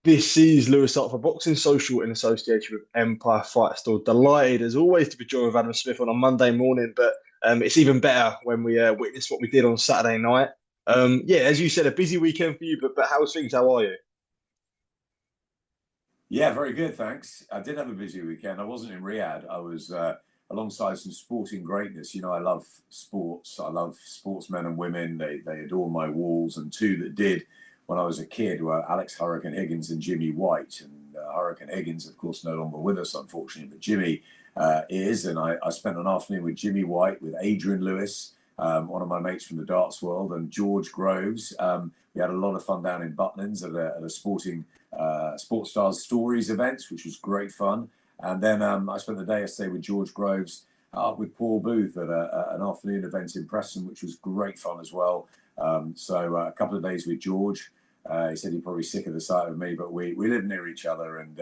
This is Lewis Hart for Boxing Social in association with Empire Fight Store. Delighted as always to be joined with Adam Smith on a Monday morning, but it's even better when we witness what we did on Saturday night. Yeah, as you said, a busy weekend for you, but how's things? How are you? Yeah, very good, thanks. I did have a busy weekend. I wasn't in Riyadh. I was alongside some sporting greatness. You know, I love sports. I love sportsmen and women. They adorn my walls. And two that did when I was a kid were Alex Hurricane Higgins and Jimmy White. And Hurricane Higgins, of course, no longer with us, unfortunately, but Jimmy is. And I spent an afternoon with Jimmy White, with Adrian Lewis, one of my mates from the darts world, and George Groves. We had a lot of fun down in Butlins at a sporting Sports Stars Stories events, which was great fun. And then I spent the day yesterday with George Groves up with Paul Booth at an afternoon event in Preston, which was great fun as well. So a couple of days with George. He said he's probably sick of the sight of me, but we live near each other, and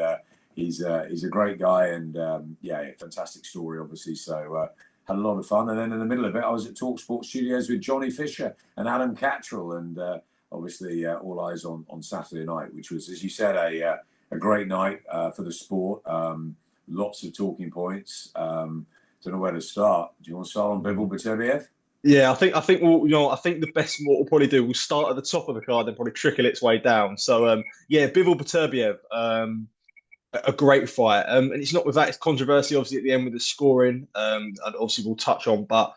he's a great guy, and yeah, fantastic story, obviously. So had a lot of fun. And then in the middle of it, I was at TalkSport Studios with Johnny Fisher and Adam Cattrall, and obviously all eyes on Saturday night, which was, as you said, a great night for the sport. Lots of talking points. Don't know where to start. Do you want to start on Bivol Beterbiev? Yeah, I think I think the best what we'll probably do, we'll start at the top of the card and probably trickle its way down. So yeah, Bivol Beterbiev, a great fight. And it's not with that, it's controversy obviously at the end with the scoring. And obviously we'll touch on, but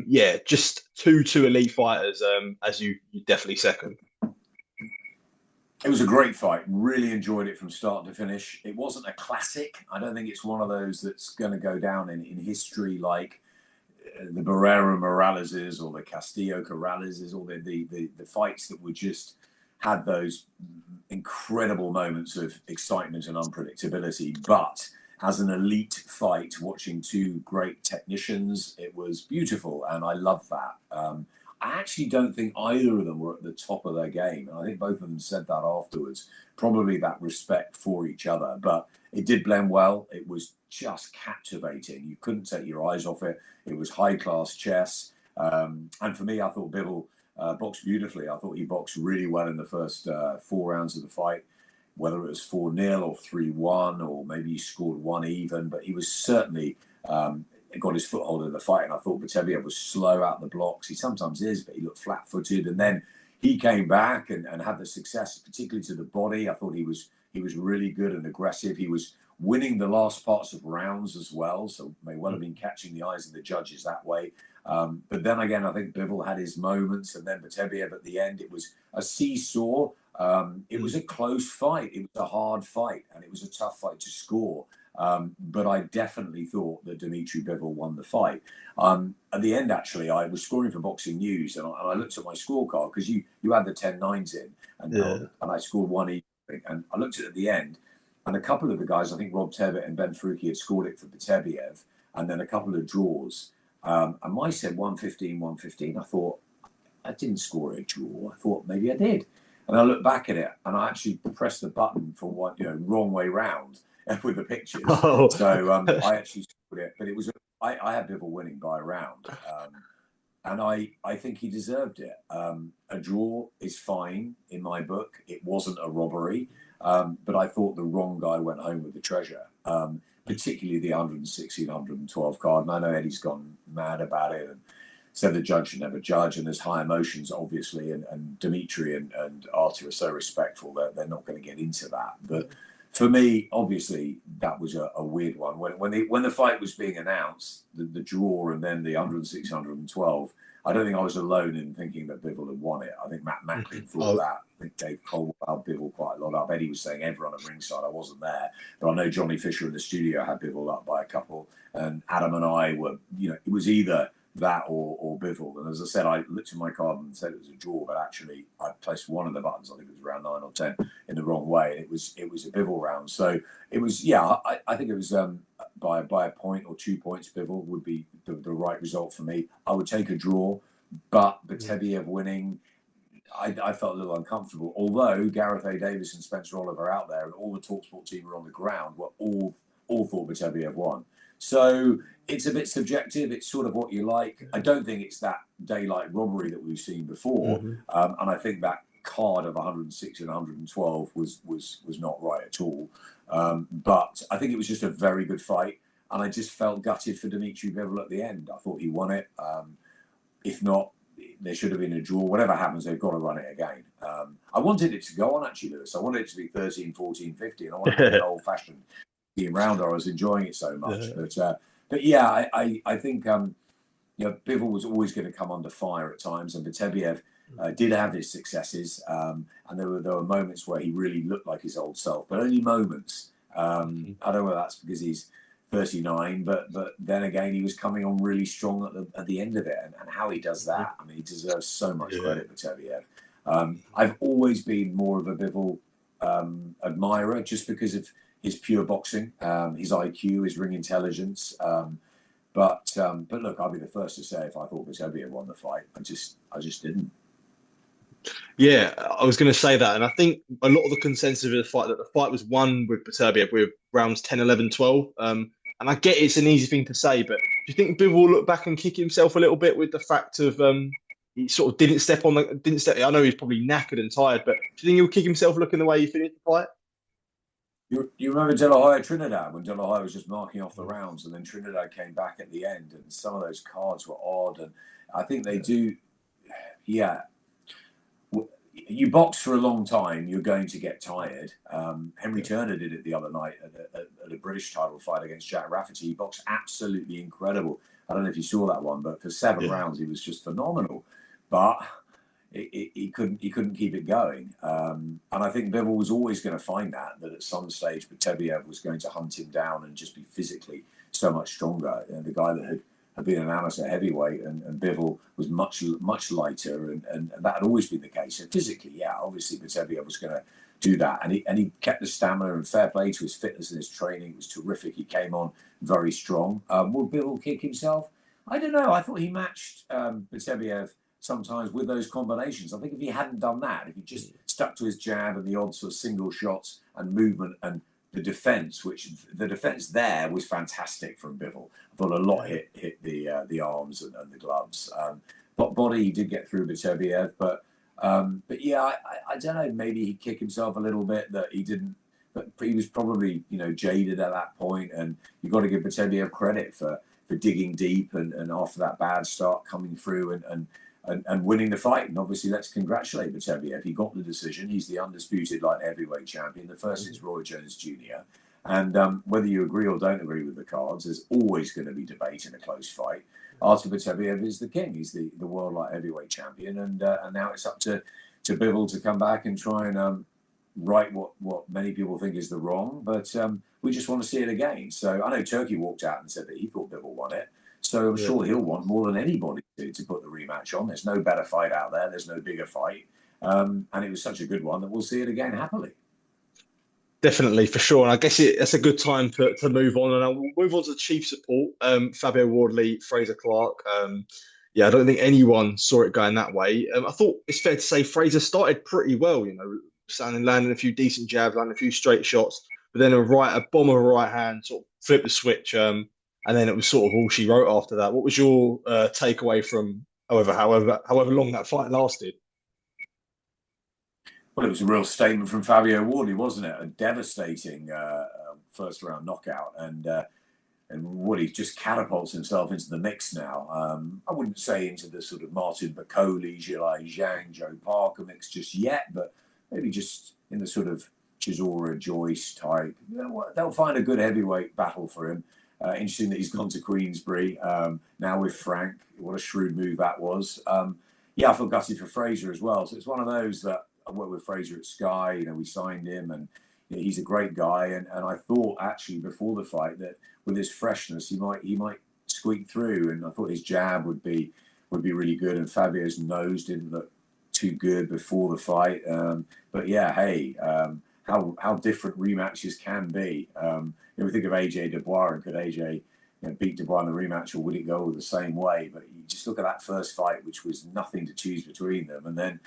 yeah, just two elite fighters, as you definitely second. It was a great fight. Really enjoyed it from start to finish. It wasn't a classic. I don't think it's one of those that's going to go down in history like the Barrera Moraleses or the Castillo Corraleses, or the fights that were just had those incredible moments of excitement and unpredictability. But as an elite fight, watching two great technicians, it was beautiful, and I love that. I actually don't think either of them were at the top of their game, and I think both of them said that afterwards. Probably that respect for each other, but it did blend well. It was just captivating. You couldn't take your eyes off it. It was high-class chess, and for me, I thought Bivol boxed beautifully. I thought he boxed really well in the first 4 rounds of the fight, whether it was 4-0 or 3-1, or maybe he scored one even, but he was certainly got his foothold in the fight. And I thought Beterbiev was slow out the blocks. He sometimes is, but he looked flat-footed. And then he came back and had the success, particularly to the body. I thought he was really good and aggressive. He was winning the last parts of rounds as well, so may well have been catching the eyes of the judges that way. But then again, I think Bivol had his moments, and then Beterbiev at the end, it was a seesaw. It was a close fight. It was a hard fight, and it was a tough fight to score. But I definitely thought that Dmitry Bivol won the fight. At the end, actually, I was scoring for Boxing News, and I looked at my scorecard, because you had the 10-9s in, and I scored one evening, and I looked at the end, and a couple of the guys, I think Rob Tebbett and Ben Faruqi, had scored it for Beterbiev, and then a couple of draws. And mine said 115, 115. I thought, I didn't score a draw. I thought maybe I did. And I looked back at it, and I actually pressed the button for one, wrong way round with the pictures. Oh. So I actually scored it, but it was I had Bivol winning by a round, and I think he deserved it. A draw is fine in my book. It wasn't a robbery, but I thought the wrong guy went home with the treasure, particularly the 116, 112 card. And I know Eddie's gone mad about it and said the judge should never judge, and there's high emotions, obviously, and Dmitry and Artur are so respectful that they're not going to get into that. But for me, obviously, that was a weird one. When the fight was being announced, the draw and then the 106, 112, I don't think I was alone in thinking that Bivol had won it. I think Matt Macklin thought that. I think Dave Cole had Bivol quite a lot up. Eddie was saying everyone at ringside. I wasn't there. But I know Johnny Fisher in the studio had Bivol up by a couple. And Adam and I were, it was either that or Bivol. And as I said, I looked at my card and said it was a draw, but actually I placed one of the buttons, I think it was around 9 or 10, in the wrong way, and it was a Bivol round. So it was, I think it was by a point or 2 points. Bivol would be the right result for me. I would take a draw, but Beterbiev winning, I felt a little uncomfortable. Although Gareth A. Davis and Spencer Oliver out there, and all the TalkSport team were on the ground, were all thought Beterbiev won. So it's a bit subjective. It's sort of what you like. I don't think it's that daylight robbery that we've seen before. And I think that card of 106 and 112 was not right at all. But I think it was just a very good fight, and I just felt gutted for Dmitry Bivol at the end. I thought he won it. If not, there should have been a draw. Whatever happens, they've got to run it again. I wanted it to go on, actually, Lewis. I wanted it to be 13, 14, 15. I wanted an old-fashioned team rounder. I was enjoying it so much. But yeah, I think Bivol was always going to come under fire at times, and Beterbiev did have his successes, and there were moments where he really looked like his old self, but only moments. I don't know whether that's because he's 39, but then again, he was coming on really strong at the end of it, and how he does that, I mean, he deserves so much credit, Beterbiev. I've always been more of a Bivol admirer, just because of his pure boxing, his IQ, his ring intelligence. But look, I'll be the first to say if I thought Beterbiev won the fight, I just didn't. Yeah, I was going to say that, and I think a lot of the consensus of the fight that the fight was won with Beterbiev with rounds 10, 11, 12. And I get it's an easy thing to say, but do you think Bivol will look back and kick himself a little bit with the fact of he sort of didn't step. I know he's probably knackered and tired, but do you think he'll kick himself looking the way he finished the fight? You remember De La Hoya Trinidad, when De La Hoya was just marking off the rounds, and then Trinidad came back at the end, and some of those cards were odd, and I think they do. Yeah, you box for a long time, you're going to get tired. Henry Turner did it the other night at a British title fight against Jack Rafferty. He boxed absolutely incredible. I don't know if you saw that one, but for 7 rounds, he was just phenomenal. But he couldn't keep it going. And I think Bivol was always going to find that at some stage Beterbiev was going to hunt him down and just be physically so much stronger. And the guy that had been an amateur heavyweight, and Bivol was much lighter, and that had always been the case. And physically, yeah, obviously Beterbiev was going to do that, and he kept the stamina, and fair play to his fitness and his training. It was terrific. He came on very strong. Will Bivol kick himself? I don't know. I thought he matched Beterbiev sometimes with those combinations. I think if he hadn't done that, if he just stuck to his jab and the odds of single shots and movement and the defense, which the defense there was fantastic from Bivol. I thought a lot hit the arms and the gloves. But body, he did get through Beterbiev, but yeah, I don't know. Maybe he'd kick himself a little bit that he didn't. But he was probably jaded at that point, and you've got to give Beterbiev credit for digging deep and after that bad start coming through and winning the fight. And obviously, let's congratulate Beterbiev. He got the decision. He's the undisputed light heavyweight champion, the first since Roy Jones Jr. And whether you agree or don't agree with the cards, there's always going to be debate in a close fight. Artur Beterbiev is the king. He's the world light heavyweight champion. And now it's up to Bivol to come back and try and right what many people think is the wrong. But we just want to see it again. So I know Turkey walked out and said that he thought Bivol won it. So I'm sure he'll want more than anybody to put the rematch on. There's no better fight out there. There's no bigger fight. And it was such a good one that we'll see it again happily. Definitely, for sure. And I guess it's a good time to move on. And I'll move on to the chief support, Fabio Wardley, Frazer Clarke. Yeah, I don't think anyone saw it going that way. I thought it's fair to say Frazer started pretty well, landing a few decent jabs, landing a few straight shots, but then a bomb of a right hand sort of flipped the switch. And then it was sort of all she wrote after that. What was your takeaway from however long that fight lasted? Well, it was a real statement from Fabio Wardley, wasn't it? A devastating first round knockout, and Woody just catapults himself into the mix now. I wouldn't say into the sort of Martin Bakole, Zhilai Zhang, Joe Parker mix just yet, but maybe just in the sort of Chisora, Joyce type. They'll find a good heavyweight battle for him. Interesting that he's gone to Queensbury now with Frank. What a shrewd move that was. Yeah, I feel gutted for Frazer as well. So it's one of those that I worked with Frazer at Skye. We signed him, and he's a great guy. And I thought actually before the fight that with his freshness, he might squeak through. And I thought his jab would be really good. And Fabio's nose didn't look too good before the fight. But yeah, hey, how different rematches can be. We think of AJ Dubois, and could AJ beat Dubois in the rematch, or would it go the same way? But you just look at that first fight, which was nothing to choose between them, and then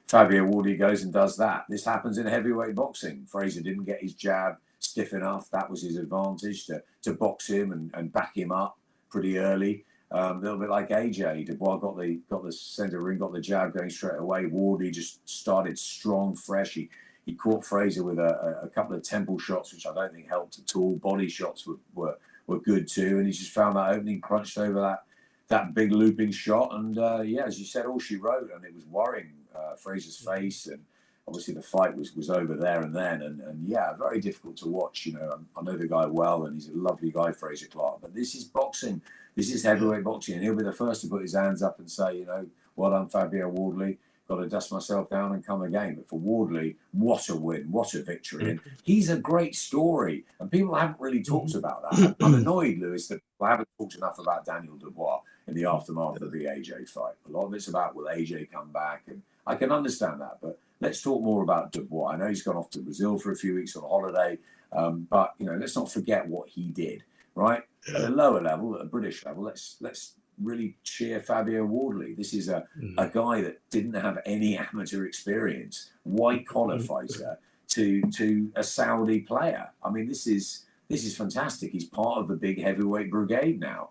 Fabio Wardley goes and does that. This happens in heavyweight boxing. Frazer didn't get his jab stiff enough. That was his advantage to box him and back him up pretty early. A little bit like AJ. Dubois got the centre ring, got the jab going straight away. Wardley just started strong, fresh. He caught Frazer with a couple of temple shots, which I don't think helped at all. Body shots were good too, and he just found that opening, crunched over that big looping shot, and yeah, as you said, all she wrote, and it was worrying Frazer's face, and obviously the fight was over there and then, and yeah, very difficult to watch. You know, I know the guy well, and he's a lovely guy, Frazer Clarke, but this is boxing. This is heavyweight boxing, and he'll be the first to put his hands up and say, you know, well done, Fabio Wardley. Got to dust myself down and come again. But for Wardley, what a win, what a victory. And he's a great story. And people haven't really talked about that. I'm annoyed, Lewis, that people haven't talked enough about Daniel Dubois in the aftermath of the AJ fight. A lot of it's about, will AJ come back? And I can understand that. But let's talk more about Dubois. I know he's gone off to Brazil for a few weeks on holiday. But, you know, let's not forget what he did, right? At a lower level, at a British level, let's really cheer Fabio Wardley. This is a guy that didn't have any amateur experience, white collar fighter to a Saudi player. I mean, this is fantastic. He's part of the big heavyweight brigade now.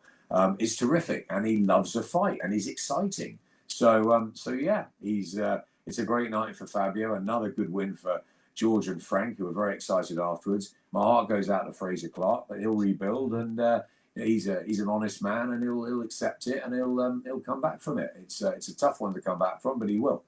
It's terrific, and he loves a fight, and he's exciting. So yeah, it's a great night for Fabio. Another good win for George and Frank, who were very excited afterwards. My heart goes out to Frazer Clarke, but he'll rebuild, and he's an honest man, and he'll accept it, and he'll come back from it. It's a tough one to come back from, but he will.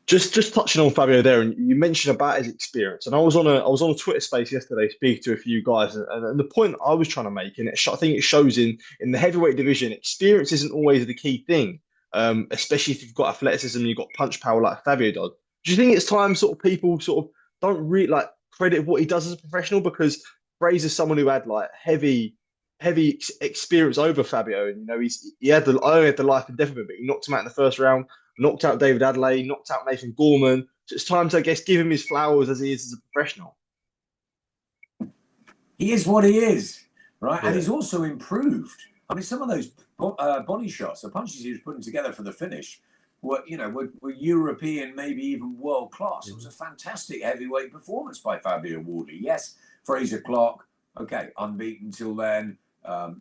Just touching on Fabio there, and you mentioned about his experience, and I was on a Twitter space yesterday speaking to a few guys, and the point I was trying to make, and I think it shows in the heavyweight division, experience isn't always the key thing, especially if you've got athleticism, and you've got punch power like Fabio does. Do you think it's time sort of people sort of don't really like credit what he does as a professional, because Frazer's someone who had like heavy experience over Fabio, and you know I only had the life and death of him, but he knocked him out in the first round, knocked out David Adelaide, knocked out Nathan Gorman. So it's time to, I guess, give him his flowers as he is as a professional. He is what he is, right? Yeah. And he's also improved. I mean, some of those body shots, the punches he was putting together for the finish, were European, maybe even world class. It was a fantastic heavyweight performance by Fabio Wardley. Yes, Frazer Clarke, okay, unbeaten till then.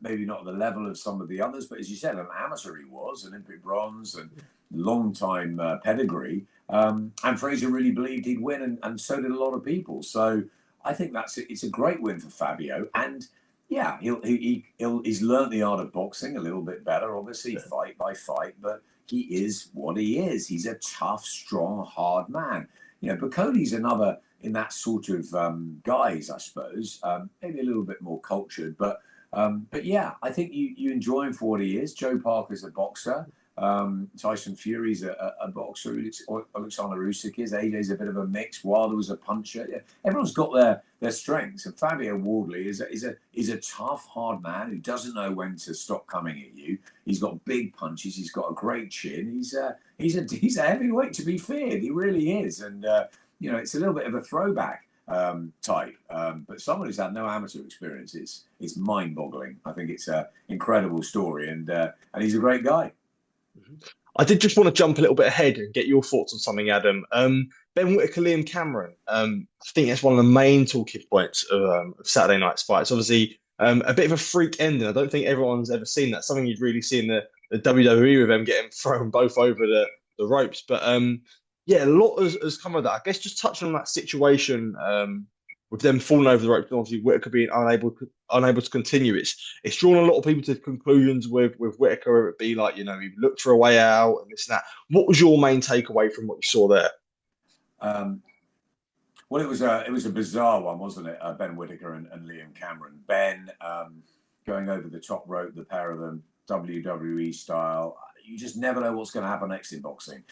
Maybe not the level of some of the others, but as you said, an amateur he was, Olympic bronze and long time pedigree. And Frazer really believed he'd win, and so did a lot of people. So I think it's a great win for Fabio. And yeah, he's learned the art of boxing a little bit better, obviously, fight by fight, but he is what he is. He's a tough, strong, hard man. You know, Bacoli's another in that sort of guise, I suppose. Maybe a little bit more cultured, but yeah, I think you enjoy him for what he is. Joe Parker's a boxer. Tyson Fury's a boxer. Alexander Usyk is. AJ's a bit of a mix. Wilder was a puncher. Yeah. Everyone's got their strengths. And Fabio Wardley is a tough, hard man who doesn't know when to stop coming at you. He's got big punches. He's got a great chin. He's a heavyweight to be feared. He really is. And you know, it's a little bit of a throwback type, but someone who's had no amateur experience, it's mind-boggling. I think it's an incredible story, and he's a great guy. I did just want to jump a little bit ahead and get your thoughts on something, Adam. Ben Whittaker, Liam Cameron. I think that's one of the main talking points of Saturday night's fights. Obviously, a bit of a freak ending. I don't think everyone's ever seen that. Something you'd really see in the WWE with them getting thrown both over the ropes. But yeah, a lot has come of that. I guess just touching on that situation with them falling over the ropes, and obviously Whittaker being unable to continue. It's drawn a lot of people to conclusions with Whittaker. It'd be like, you know, he looked for a way out and this and that. What was your main takeaway from what you saw there? Well, it was a bizarre one, wasn't it? Ben Whittaker and Liam Cameron. Ben going over the top rope, the pair of them, WWE style. You just never know what's going to happen next in boxing.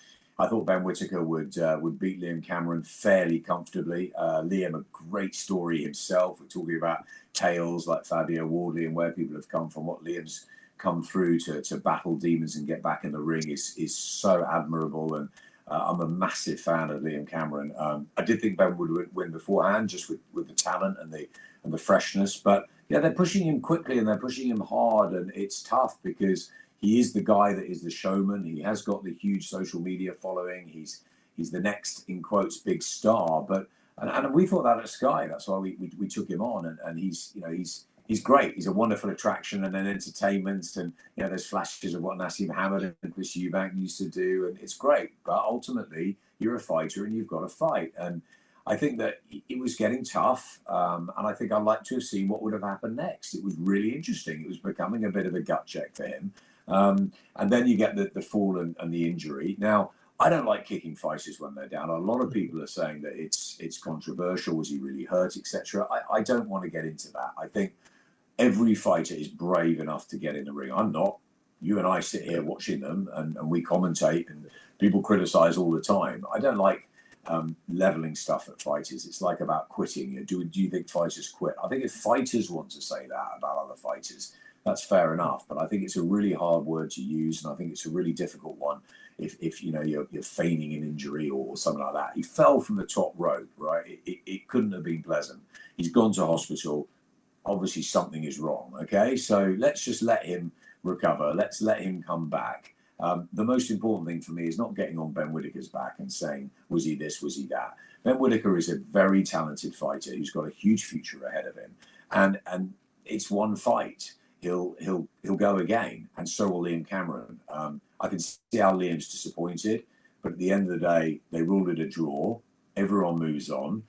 I thought Ben Whittaker would beat Liam Cameron fairly comfortably. Liam, a great story himself. We're talking about tales like Fabio Wardley and where people have come from. What Liam's come through to battle demons and get back in the ring is so admirable. And I'm a massive fan of Liam Cameron. I did think Ben would win beforehand, just with the talent and the freshness. But yeah, they're pushing him quickly and they're pushing him hard, and it's tough because he is the guy that is the showman. He has got the huge social media following. He's the next, in quotes, big star. But and we thought that at Skye. That's why we took him on. And he's he's great. He's a wonderful attraction and an entertainment. And, you know, there's flashes of what Nassim Hamid and Chris Eubank used to do. And it's great. But ultimately, you're a fighter and you've got to fight. And I think that it was getting tough. And I think I'd like to have seen what would have happened next. It was really interesting. It was becoming a bit of a gut check for him. And then you get the fall and the injury. Now, I don't like kicking fighters when they're down. A lot of people are saying that it's controversial. Was he really hurt, etc. I don't want to get into that. I think every fighter is brave enough to get in the ring. I'm not. You and I sit here watching them and we commentate and people criticize all the time. I don't like leveling stuff at fighters. It's like about quitting. You know, do you think fighters quit? I think if fighters want to say that about other fighters, that's fair enough. But I think it's a really hard word to use, and I think it's a really difficult one if you know you're feigning an injury or something like that. He fell from the top rope, right? It couldn't have been pleasant. He's gone to hospital. Obviously something is wrong. Okay, so let's just let him recover. Let's let him come back. The most important thing for me is not getting on Ben Whittaker's back and saying, was he this, was he that? Ben Whittaker is a very talented fighter who's got a huge future ahead of him. And it's one fight. He'll go again, and so will Liam Cameron. I can see how Liam's disappointed, but at the end of the day, they ruled it a draw. Everyone moves on.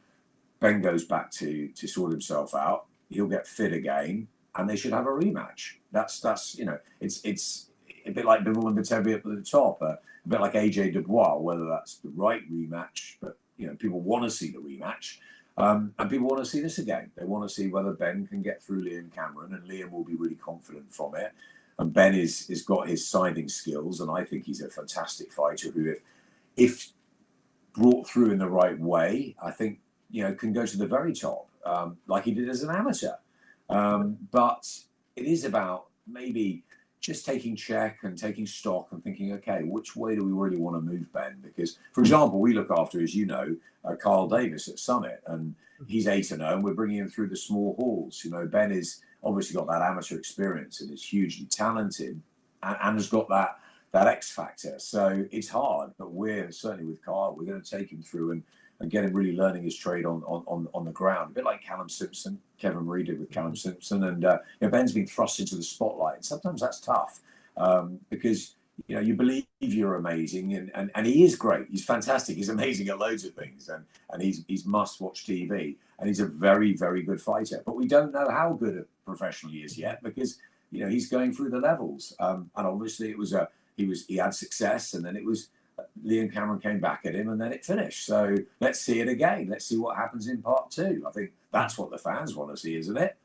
Ben goes back to sort himself out. He'll get fit again, and they should have a rematch. That's you know, it's a bit like Bivol and Beterbiev at the top, a bit like AJ Dubois. Whether that's the right rematch, but you know, people want to see the rematch. And people want to see this again. They want to see whether Ben can get through Liam Cameron, and Liam will be really confident from it. And Ben is got his siding skills, and I think he's a fantastic fighter who, if brought through in the right way, I think, you know, can go to the very top, like he did as an amateur. But it is about maybe just taking check and taking stock and thinking, okay, which way do we really want to move Ben? Because, for example, we look after, as you know, Carl Davis at Summit, and he's 8-0, and we're bringing him through the small halls. You know, Ben is obviously got that amateur experience and is hugely talented and has got that X factor. So it's hard, but we're certainly with Carl, we're going to take him through and get him really learning his trade on the ground, a bit like Callum Simpson, Kevin Reed did with Callum Simpson, and you know, Ben's been thrust into the spotlight. And sometimes that's tough because you know you believe you're amazing, and he is great. He's fantastic. He's amazing at loads of things, and he's must-watch TV, and he's a very, very good fighter. But we don't know how good a professional he is yet because you know he's going through the levels, and obviously he had success, and then it was. Liam Cameron came back at him and then it finished. So let's see it again. Let's see what happens in part 2. I think that's what the fans want to see, isn't it?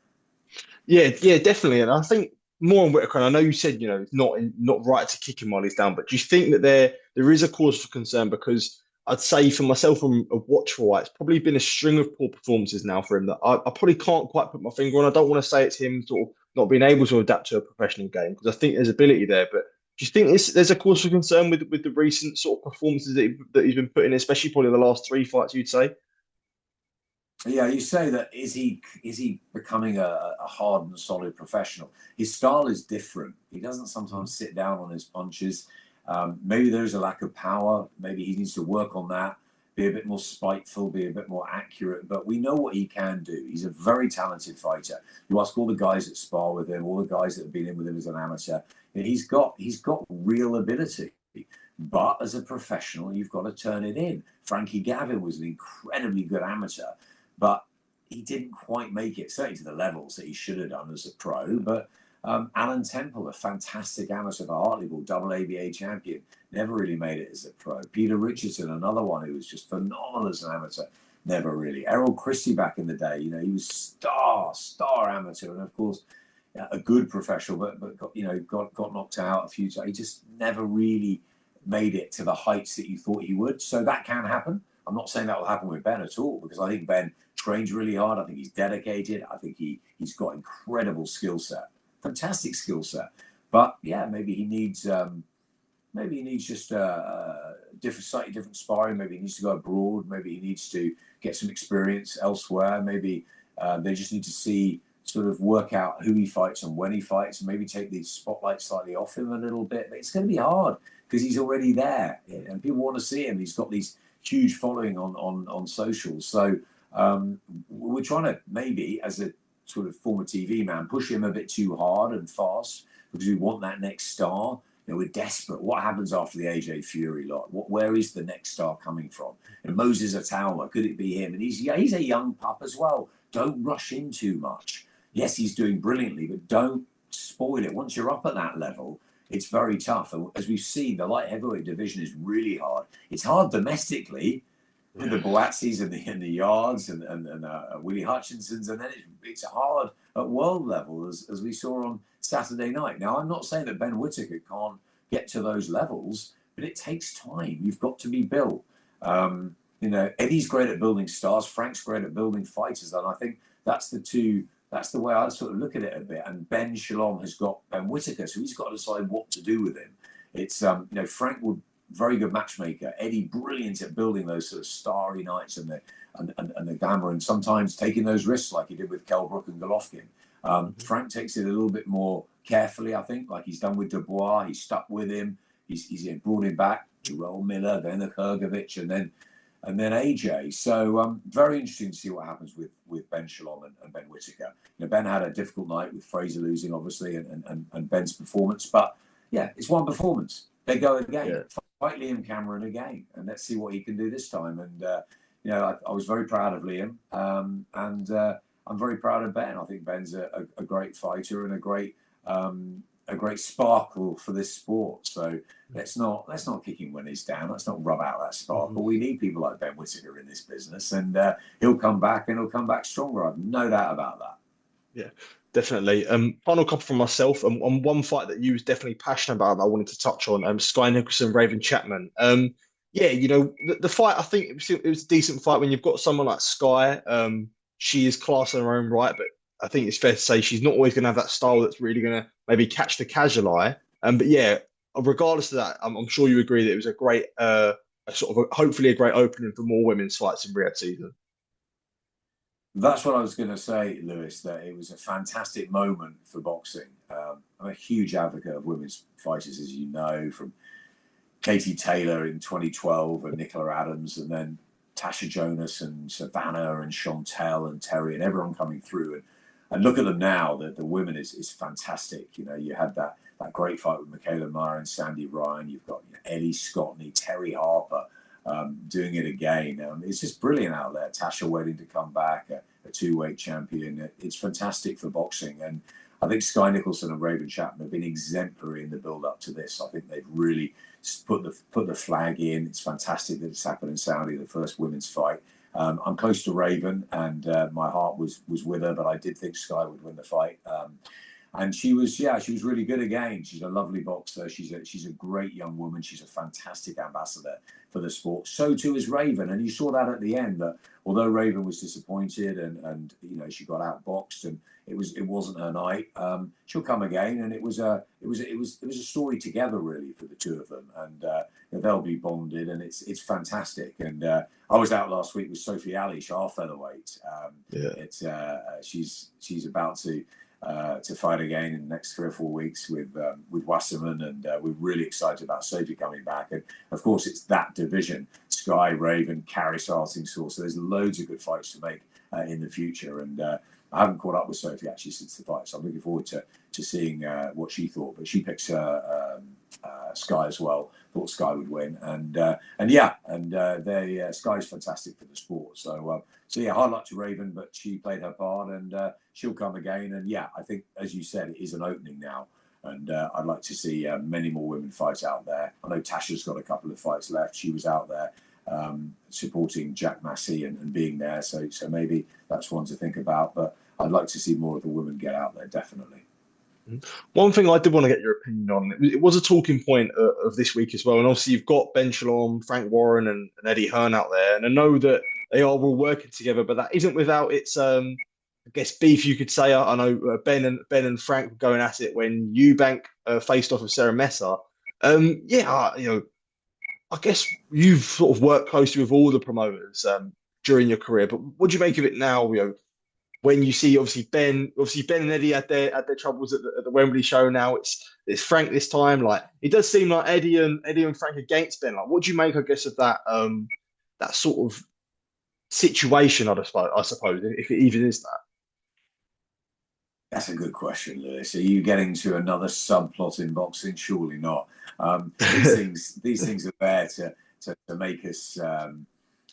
Yeah, definitely. And I think more on Whittaker, and I know you said, you know, it's not right to kick him while he's down, but do you think that there is a cause for concern? Because I'd say for myself from a watcher, it's probably been a string of poor performances now for him that I probably can't quite put my finger on. I don't want to say it's him sort of not being able to adapt to a professional game because I think there's ability there, but do you think there's a cause for concern with the recent sort of performances that he's been putting in, especially probably the last 3 fights, you'd say? Yeah, you say that is he becoming a hard and solid professional? His style is different. He doesn't sometimes sit down on his punches. Maybe there's a lack of power. Maybe he needs to work on that, be a bit more spiteful, be a bit more accurate. But we know what he can do. He's a very talented fighter. You ask all the guys that spar with him, all the guys that have been in with him as an amateur, he's got real ability. But as a professional, you've got to turn it in. Frankie Gavin was an incredibly good amateur, but he didn't quite make it, certainly to the levels that he should have done as a pro. But Alan Temple, a fantastic amateur for Hartlepool, double ABA champion, never really made it as a pro. Peter Richardson, another one who was just phenomenal as an amateur, never really. Errol Christie back in the day, you know, he was star amateur, and of course, a good professional, but got, you know, got knocked out a few times. He just never really made it to the heights that you thought he would. So that can happen. I'm not saying that will happen with Ben at all, because I think Ben trains really hard. I think he's dedicated. I think he's got incredible skill set, fantastic skill set. But yeah, maybe he needs just slightly different sparring. Maybe he needs to go abroad. Maybe he needs to get some experience elsewhere. Maybe they just need to see, sort of work out who he fights and when he fights, and maybe take the spotlight slightly off him a little bit. But it's going to be hard because he's already there and people want to see him. He's got these huge following on socials. So we're trying to maybe, as a sort of former TV man, push him a bit too hard and fast because we want that next star. We're desperate. What happens after the AJ Fury lot? Where is the next star coming from? And Moses Atawa, could it be him? And he's a young pup as well. Don't rush in too much. Yes, he's doing brilliantly, but don't spoil it. Once you're up at that level, it's very tough. And as we've seen, the light heavyweight division is really hard. It's hard domestically with the Boatzis and the Yards and Willie Hutchinsons, and then it's hard at world level as we saw on Saturday night. Now, I'm not saying that Ben Whittaker can't get to those levels, but it takes time. You've got to be built. Eddie's great at building stars. Frank's great at building fighters, and I think that's the way I sort of look at it a bit. And Ben Shalom has got Ben Whittaker, so he's got to decide what to do with him. It's Frank would very good matchmaker. Eddie brilliant at building those sort of starry nights and the glamour, and sometimes taking those risks like he did with Kelbrook and Golovkin. Frank takes it a little bit more carefully, I think, like he's done with Dubois. He's stuck with him. He's brought him back. Jarrell Miller, then Kurgovich, and then AJ. So very interesting to see what happens with Ben Shalom and Ben Whittaker. Ben had a difficult night with Frazer losing, obviously, and Ben's performance. But yeah, it's one performance. They go again. Yeah. Fight Liam Cameron again, and let's see what he can do this time. And I was very proud of Liam, and I'm very proud of Ben. I think Ben's a great fighter and a great sparkle for this sport. So let's not kick him when he's down. Let's not rub out that sparkle. We need people like Ben Whittaker in this business, and he'll come back, and he'll come back stronger. I've no doubt about that. Yeah, definitely. Final couple from myself, and one fight that you was definitely passionate about that I wanted to touch on. Skye Nicolson, Raven Chapman. The fight, I think it was a decent fight when you've got someone like Skye. She is class in her own right, but I think it's fair to say she's not always going to have that style that's really going to maybe catch the casual eye. But yeah, regardless of that, I'm sure you agree that it was a great, hopefully a great opening for more women's fights in Riyadh season. That's what I was going to say, Lewis, that it was a fantastic moment for boxing. I'm a huge advocate of women's fighters, as you know, from Katie Taylor in 2012 and Nicola Adams, and then Tasha Jonas and Savannah and Chantel and Terry and everyone coming through. And look at them now. The women is fantastic. You had that great fight with Michaela Meyer and Sandy Ryan. You've got Ellie Scottney, Terry Harper doing it again. It's just brilliant out there. Tasha waiting to come back, a two-weight champion. It's fantastic for boxing. And I think Skye Nicolson and Raven Chapman have been exemplary in the build-up to this. I think they've really put the flag in. It's fantastic that it's happened in Saudi, the first women's fight. I'm close to Raven, and my heart was with her, but I did think Skye would win the fight. And she was really good again. She's a lovely boxer. She's a great young woman. She's a fantastic ambassador for the sport. So too is Raven. And you saw that at the end, that although Raven was disappointed and she got outboxed and it wasn't her night, she'll come again. And it was a story together really for the two of them. And they'll be bonded, and it's fantastic. And I was out last week with Sophie Ali, half featherweight. She's about to fight again in the next 3 or 4 weeks with Wasserman, and we're really excited about Sophie coming back. And of course, it's that division: Skye, Raven, Karis Artingsaw. So there's loads of good fights to make in the future. And I haven't caught up with Sophie actually since the fight, so I'm looking forward to seeing what she thought. But she picked Skye as well. Thought Skye would win, and Skye's fantastic for the sport. So yeah, hard luck to Raven, but she played her part, and she'll come again. And yeah, I think, as you said, it is an opening now, and I'd like to see many more women fight out there. I know Tasha's got a couple of fights left. She was out there supporting Jack Massey and being there, so maybe that's one to think about. But I'd like to see more of the women get out there, definitely. One thing I did want to get your opinion on, it was a talking point of this week as well, and obviously you've got Ben Shalom, Frank Warren and Eddie Hearn out there, and I know that they are all working together, but that isn't without its, I guess, beef, you could say. I know Ben and Frank were going at it when Eubank faced off with Sarah Messer. I guess you've sort of worked closely with all the promoters during your career, but what do you make of it now? When you see obviously Ben and Eddie had their troubles at the Wembley show. Now it's Frank this time. Like, it does seem like Eddie and Frank against Ben. Like, what do you make, I guess, of that that sort of situation? I suppose, if it even is that. That's a good question, Lewis. Are you getting to another subplot in boxing? Surely not. These things are there to make us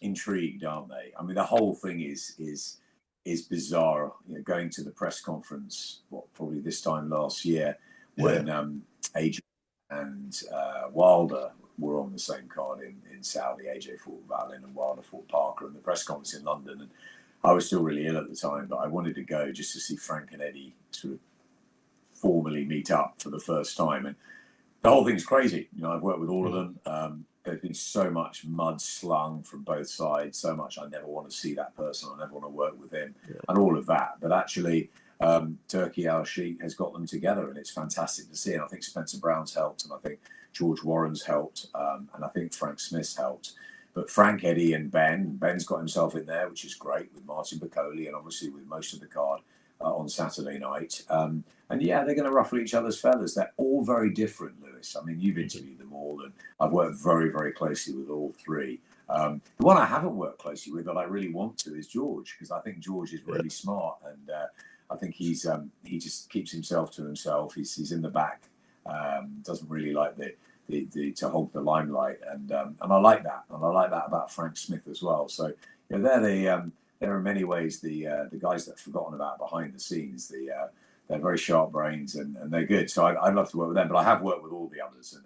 intrigued, aren't they? I mean, the whole thing is bizarre. You know, going to the press conference, probably this time last year, when AJ and Wilder were on the same card in Saudi. AJ fought Vallon and Wilder fought Parker, and the press conference in London. And I was still really ill at the time, but I wanted to go just to see Frank and Eddie sort of formally meet up for the first time. And the whole thing's crazy. You know, I've worked with all of them. There's been so much mud slung from both sides, so much I never want to see that person, I never want to work with him, and all of that. But actually, Turkey Al-Sheikh has got them together, and it's fantastic to see. And I think Spencer Brown's helped, and I think George Warren's helped, and I think Frank Smith's helped. But Frank, Eddie, and Ben's got himself in there, which is great, with Martin Bacoli, and obviously with most of the card on Saturday night. And yeah, they're going to ruffle each other's feathers. They're all very different, Lewis. I mean, you've interviewed them all, and I've worked very, very closely with all three. The one I haven't worked closely with that I really want to is George, because I think George is really smart, and I think he just keeps himself to himself. He's in the back, doesn't really like to hold the limelight, and I like that, and I like that about Frank Smith as well. So you know, they're in many ways the guys that are forgotten about behind the scenes. They're very sharp brains, and they're good. So I'd love to work with them, but I have worked with all the others, and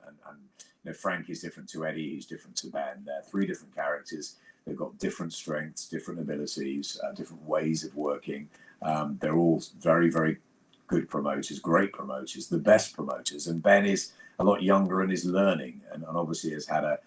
you know, Frank is different to Eddie, he's different to Ben. They're three different characters. They've got different strengths, different abilities, different ways of working. They're all very, very good promoters, great promoters, the best promoters. And Ben is a lot younger and is learning, and obviously has had a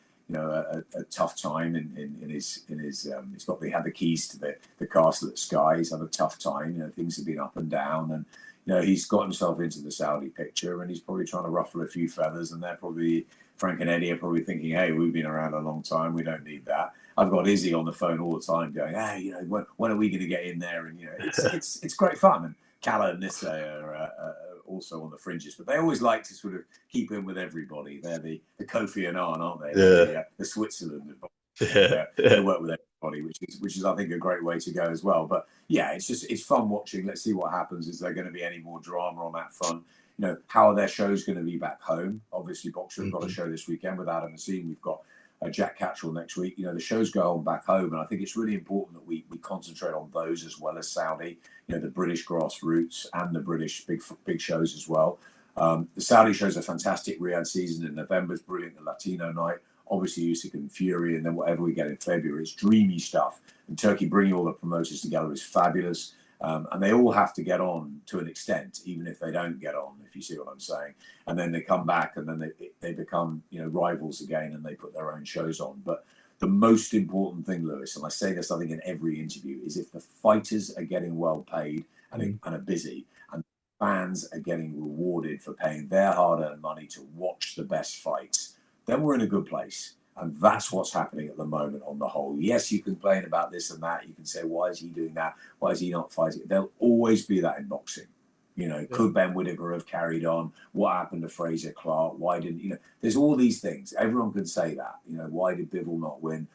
tough time in his he had the keys to the castle at Skye. He's had a tough time. You know, things have been up and down, and you know, he's got himself into the Saudi picture, and he's probably trying to ruffle a few feathers. And they're probably, Frank and Eddie are probably thinking, hey, we've been around a long time, we don't need that. I've got Izzy on the phone all the time going, hey, you know, when are we going to get in there? And you know, it's great fun. And Calla and Nissa are also on the fringes, but they always like to sort of keep in with everybody. They're the Kofi Annan, aren't they? The Switzerland. They work with everybody, which is I think a great way to go as well. But yeah, it's fun watching. Let's see what happens. Is there going to be any more drama on that front? You know, how are their shows going to be back home? Obviously, Boxer have got a show this weekend with Adam Azim. We've got Jack Catchell next week. You know, the shows go on back home, and I think it's really important that we concentrate on those as well as Saudi. You know, the British grassroots and the British big shows as well. The Saudi shows are fantastic. Riyadh season in November is brilliant. The Latino night, obviously Usyk and Fury, and then whatever we get in February, it's dreamy stuff. And Turkey bringing all the promoters together is fabulous. And they all have to get on to an extent, even if they don't get on, if you see what I'm saying. And then they come back, and then they become, you know, rivals again, and they put their own shows on. But the most important thing, Lewis, and I say this, I think, in every interview, is if the fighters are getting well paid and are busy, and fans are getting rewarded for paying their hard-earned money to watch the best fights, then we're in a good place. And that's what's happening at the moment on the whole. Yes, you complain about this and that. You can say, why is he doing that? Why is he not fighting? There'll always be that in boxing. You know, could Ben Whittaker have carried on? What happened to Frazer Clarke? Why didn't, you know, there's all these things. Everyone can say that. You know, why did Bivol not win?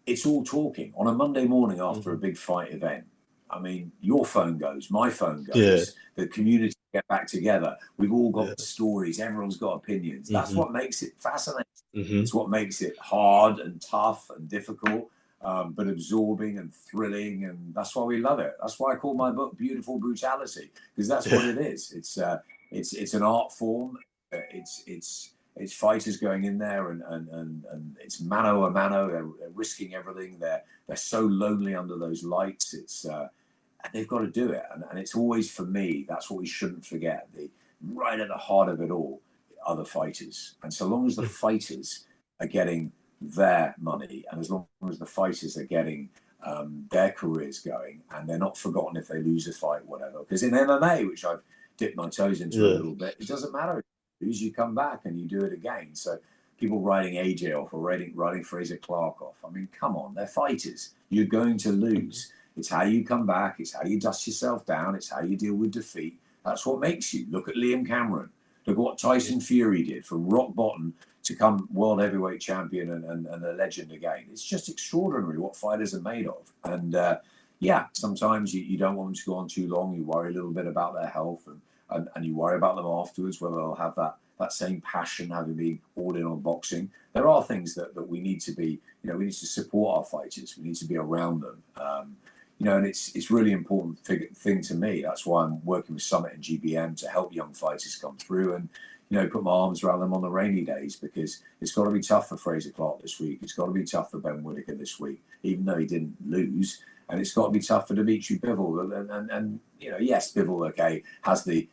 It's all talking. On a Monday morning after a big fight event, I mean, your phone goes, my phone goes, the community get back together. We've all got stories. Everyone's got opinions. That's what makes it fascinating. It's what makes it hard and tough and difficult, but absorbing and thrilling. And that's why we love it. That's why I call my book Beautiful Brutality, because that's what it is. It's an art form. It's fighters going in there, and it's mano a mano. They're risking everything. They're so lonely under those lights. And they've got to do it. And it's always, for me, that's what we shouldn't forget. Right at the heart of it all are the fighters. And so long as the fighters are getting their money, and as long as the fighters are getting their careers going, and they're not forgotten if they lose a fight, whatever. Because in MMA, which I've dipped my toes into a little bit, it doesn't matter if you lose, you come back and you do it again. So people writing AJ off or writing Frazer Clarke off, I mean, come on, they're fighters. You're going to lose. It's how you come back. It's how you dust yourself down. It's how you deal with defeat. That's what makes you. Look at Liam Cameron. Look at what Tyson Fury did, from rock bottom to come world heavyweight champion and a legend again. It's just extraordinary what fighters are made of. And yeah, sometimes you don't want them to go on too long. You worry a little bit about their health, and you worry about them afterwards, whether they'll have that same passion, having been all in on boxing. There are things that we need to be, we need to support our fighters. We need to be around them. And it's really important thing to me. That's why I'm working with Summit and GBM to help young fighters come through and, put my arms around them on the rainy days, because it's got to be tough for Frazer Clarke this week. It's got to be tough for Ben Whittaker this week, even though he didn't lose. And it's got to be tough for Dmitry Bivol. And yes, Bivol, okay, has the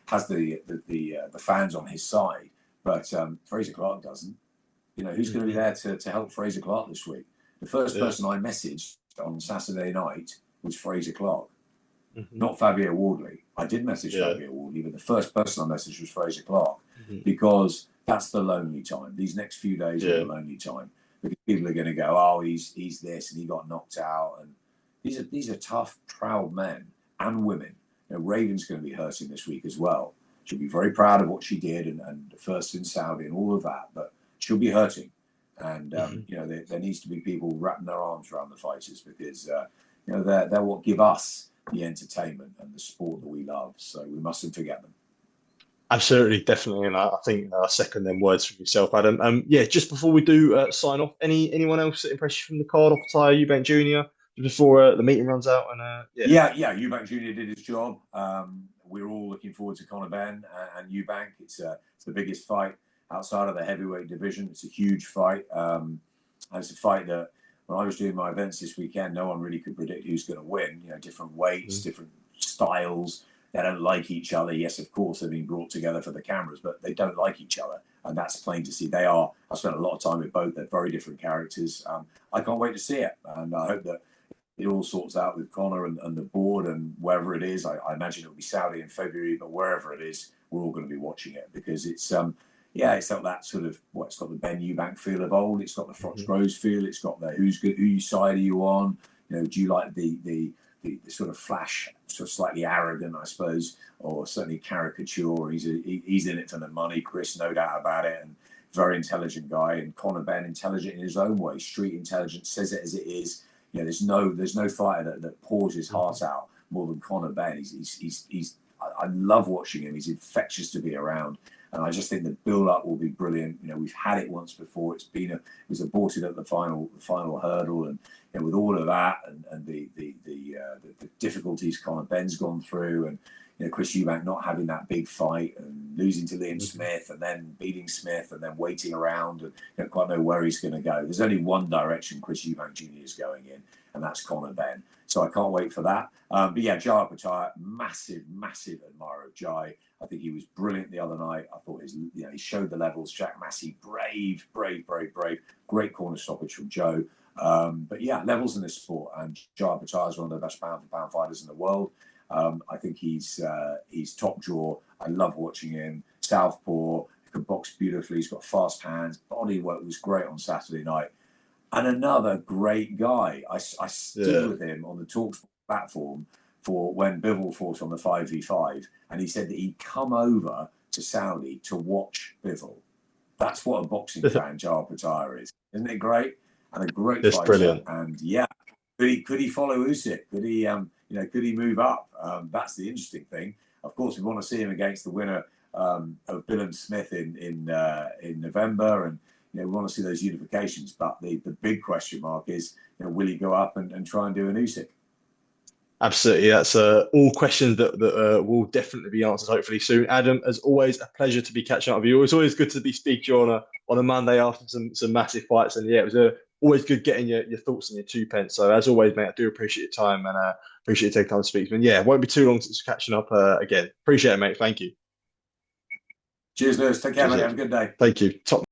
fans on his side, but Frazer Clarke doesn't. Who's going to be there to help Frazer Clarke this week? The first person I messaged on Saturday night was Frazer Clarke, not Fabio Wardley. I did message Fabio Wardley, but the first person I messaged was Frazer Clarke, because that's the lonely time. These next few days are the lonely time, because people are going to go, oh, he's this and he got knocked out. And these are tough, proud men and women. Raven's going to be hurting this week as well. She'll be very proud of what she did and first in Saudi and all of that, but she'll be hurting. And there needs to be people wrapping their arms around the fighters, because they're what give us the entertainment and the sport that we love. So we mustn't forget them. Absolutely, definitely, and I think I second them words from yourself, Adam. Just before we do sign off, anyone else that impressed you from the card off Ty Eubank Jr. before the meeting runs out? And Eubank Jr. did his job. We're all looking forward to Conor Benn and Eubank. It's the biggest fight outside of the heavyweight division. It's a huge fight, and it's a fight that when I was doing my events this weekend, no one really could predict who's going to win. Different weights, different styles. They don't like each other. Yes, of course, they've been brought together for the cameras, but they don't like each other. And that's plain to see. I spent a lot of time with both. They're very different characters. I can't wait to see it. And I hope that it all sorts out with Conor and the board and wherever it is. I imagine it'll be Saudi in February, but wherever it is, we're all going to be watching it, because it's it's got that sort of, it's got the Ben Eubank feel of old. It's got the Fox Rose feel. It's got the who's good, whose side are you on? Do you like the sort of flash, sort of slightly arrogant, I suppose, or certainly caricature? He's in it for the money, Chris, no doubt about it, and very intelligent guy. And Conor Benn, intelligent in his own way, street intelligence, says it as it is. There's no fighter that pours his heart out more than Conor Benn. I love watching him. He's infectious to be around. And I just think the build-up will be brilliant. We've had it once before. It was aborted at the final hurdle, and with all of that and the difficulties Conor Benn's gone through, and Chris Eubank not having that big fight and losing to Liam Smith and then beating Smith and then waiting around and don't quite know where he's going to go. There's only one direction Chris Eubank Jr. is going in, and that's Conor Benn. So I can't wait for that. Jai Pattaya, massive admirer of Jai. I think he was brilliant the other night. I thought he showed the levels. Jack Massey, brave. Great corner stoppage from Joe. Levels in this sport. And Jai Pattaya is one of the best pound-for-pound fighters in the world. I think he's top draw. I love watching him. Southpaw, he can box beautifully. He's got fast hands. Body work was great on Saturday night. And another great guy. I stood with him on the Talksport platform for when Bivol fought on the 5v5, and he said that he'd come over to Saudi to watch Bivol. That's what a boxing fan Jai Pattaya is. Isn't it great? And a great fighter. Brilliant. And could he follow Usyk? Could he move up? That's the interesting thing. Of course, we want to see him against the winner of Bill and Smith in November, and we want to see those unifications. But the big question mark is, will he go up and try and do an Usyk? Absolutely. That's all questions that will definitely be answered hopefully soon. Adam, as always, a pleasure to be catching up with you. It's always good to be speaking to you on a Monday after some massive fights. And it was always good getting your thoughts and your 2 pence. So as always, mate, I do appreciate your time and appreciate you taking time to speak. And it won't be too long since catching up again. Appreciate it, mate. Thank you. Cheers, Lewis. Take care, mate. Have a good day. Thank you. Top